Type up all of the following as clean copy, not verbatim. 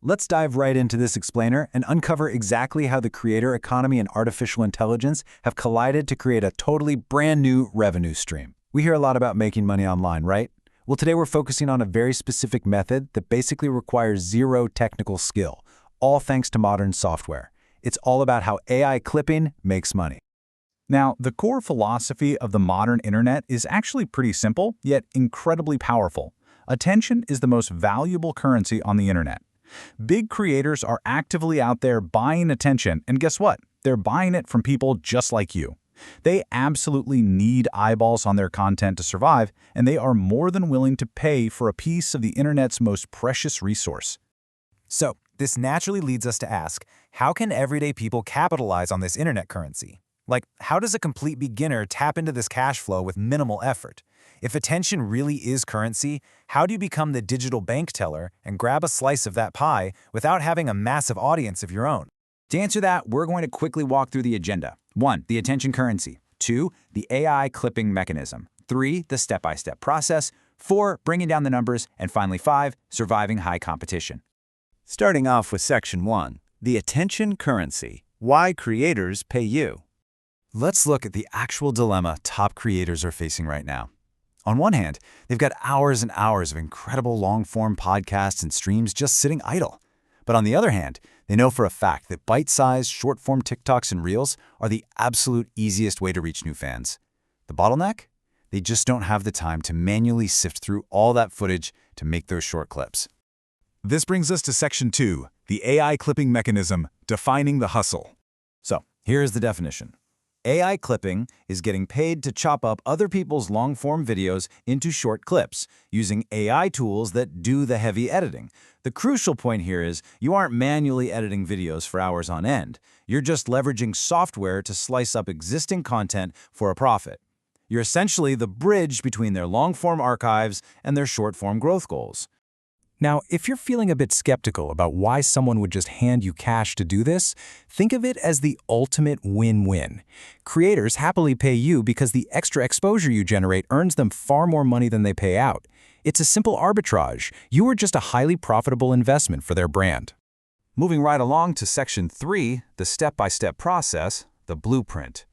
Let's dive right into this explainer and uncover exactly how the creator economy and artificial intelligence have collided to create a totally brand new revenue stream. We hear a lot about making money online, right? Well, today we're focusing on a very specific method that basically requires zero technical skill, all thanks to modern software. It's all about how AI clipping makes money. Now, the core philosophy of the modern internet is actually pretty simple, yet incredibly powerful. Attention is the most valuable currency on the internet. Big creators are actively out there buying attention, and guess what? They're buying it from people just like you. They absolutely need eyeballs on their content to survive, and they are more than willing to pay for a piece of the internet's most precious resource. So, this naturally leads us to ask, how can everyday people capitalize on this internet currency? Like, how does a complete beginner tap into this cash flow with minimal effort? If attention really is currency, how do you become the digital bank teller and grab a slice of that pie without having a massive audience of your own? To answer that, we're going to quickly walk through the agenda. 1. The attention currency. 2. The AI clipping mechanism. 3. The step-by-step process. 4. Bringing down the numbers. And finally 5. Surviving high competition. Starting off with Section 1, the attention currency. Why creators pay you. Let's look at the actual dilemma top creators are facing right now. On one hand, they've got hours and hours of incredible long-form podcasts and streams just sitting idle. But on the other hand, they know for a fact that bite-sized, short-form TikToks and Reels are the absolute easiest way to reach new fans. The bottleneck? They just don't have the time to manually sift through all that footage to make those short clips. This brings us to Section 2, the AI clipping mechanism, defining the hustle. So, here's the definition. AI clipping is getting paid to chop up other people's long-form videos into short clips, using AI tools that do the heavy editing. The crucial point here is you aren't manually editing videos for hours on end. You're just leveraging software to slice up existing content for a profit. You're essentially the bridge between their long-form archives and their short-form growth goals. Now, if you're feeling a bit skeptical about why someone would just hand you cash to do this, think of it as the ultimate win-win. Creators happily pay you because the extra exposure you generate earns them far more money than they pay out. It's a simple arbitrage. You are just a highly profitable investment for their brand. Moving right along to Section 3, the step-by-step process, the blueprint.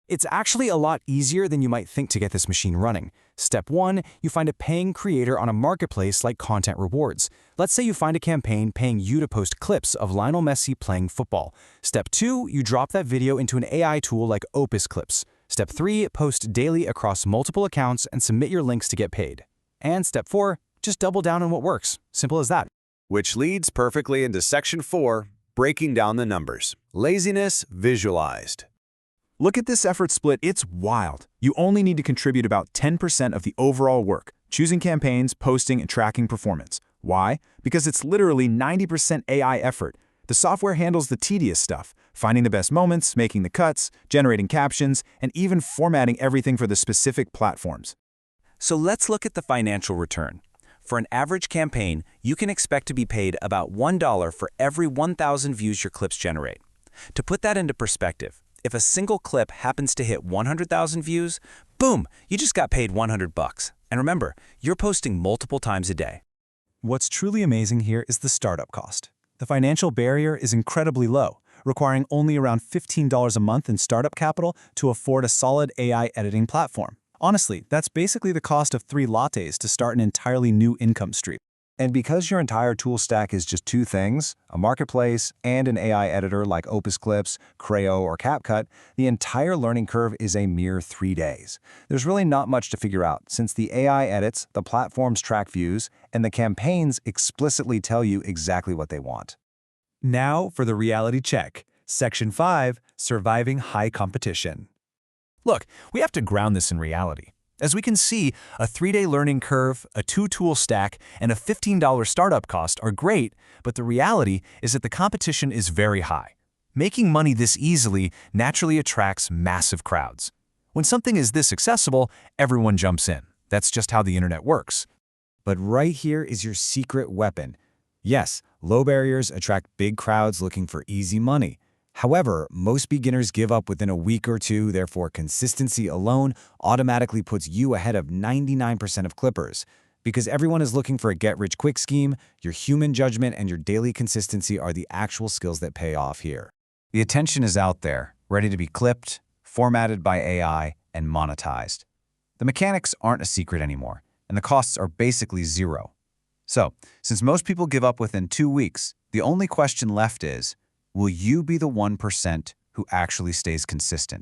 It's actually a lot easier than you might think to get this machine running. Step 1, you find a paying creator on a marketplace like Content Rewards. Let's say you find a campaign paying you to post clips of Lionel Messi playing football. Step 2, you drop that video into an AI tool like Opus Clips. Step 3, post daily across multiple accounts and submit your links to get paid. And Step 4, just double down on what works. Simple as that. Which leads perfectly into Section 4, breaking down the numbers. Laziness visualized. Look at this effort split, it's wild. You only need to contribute about 10% of the overall work, choosing campaigns, posting, and tracking performance. Why? Because it's literally 90% AI effort. The software handles the tedious stuff, finding the best moments, making the cuts, generating captions, and even formatting everything for the specific platforms. So let's look at the financial return. For an average campaign, you can expect to be paid about $1 for every 1,000 views your clips generate. To put that into perspective, if a single clip happens to hit 100,000 views, boom, you just got paid $100. And remember, you're posting multiple times a day. What's truly amazing here is the startup cost. The financial barrier is incredibly low, requiring only around $15 a month in startup capital to afford a solid AI editing platform. Honestly, that's basically the cost of 3 lattes to start an entirely new income stream. And because your entire tool stack is just 2 things, a marketplace and an AI editor like Opus Clips, Creo, or CapCut, the entire learning curve is a mere 3 days. There's really not much to figure out, since the AI edits, the platforms track views, and the campaigns explicitly tell you exactly what they want. Now for the reality check. Section 5, Surviving High Competition. Look, we have to ground this in reality. As we can see, a 3-day learning curve, a 2-tool stack, and a $15 startup cost are great, but the reality is that the competition is very high. Making money this easily naturally attracts massive crowds. When something is this accessible, everyone jumps in. That's just how the internet works. But right here is your secret weapon. Yes, low barriers attract big crowds looking for easy money. However, most beginners give up within a week or 2, therefore consistency alone automatically puts you ahead of 99% of clippers. Because everyone is looking for a get-rich-quick scheme, your human judgment and your daily consistency are the actual skills that pay off here. The attention is out there, ready to be clipped, formatted by AI, and monetized. The mechanics aren't a secret anymore, and the costs are basically zero. So, since most people give up within 2 weeks, the only question left is, will you be the 1% who actually stays consistent?